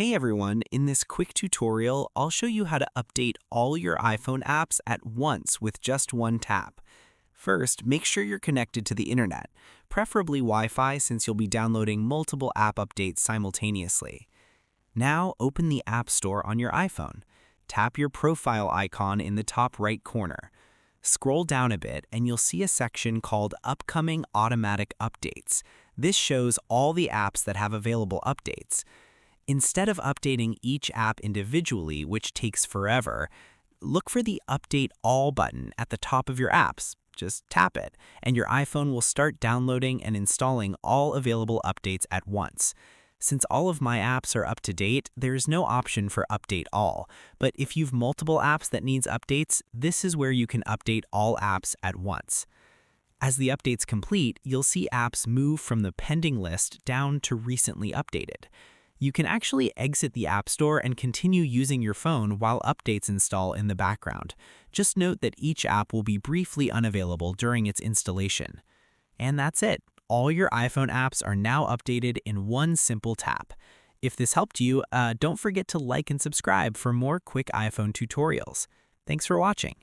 Hey everyone, in this quick tutorial, I'll show you how to update all your iPhone apps at once with just one tap. First, make sure you're connected to the internet, preferably Wi-Fi since you'll be downloading multiple app updates simultaneously. Now, open the App Store on your iPhone. Tap your profile icon in the top right corner. Scroll down a bit and you'll see a section called Upcoming Automatic Updates. This shows all the apps that have available updates. Instead of updating each app individually, which takes forever, look for the Update All button at the top of your apps. Just tap it, and your iPhone will start downloading and installing all available updates at once. Since all of my apps are up to date, there is no option for Update All, but if you've multiple apps that needs updates, this is where you can update all apps at once. As the updates complete, you'll see apps move from the pending list down to recently updated. You can actually exit the App Store and continue using your phone while updates install in the background. Just note that each app will be briefly unavailable during its installation. And that's it. All your iPhone apps are now updated in one simple tap. If this helped you, don't forget to like and subscribe for more quick iPhone tutorials. Thanks for watching.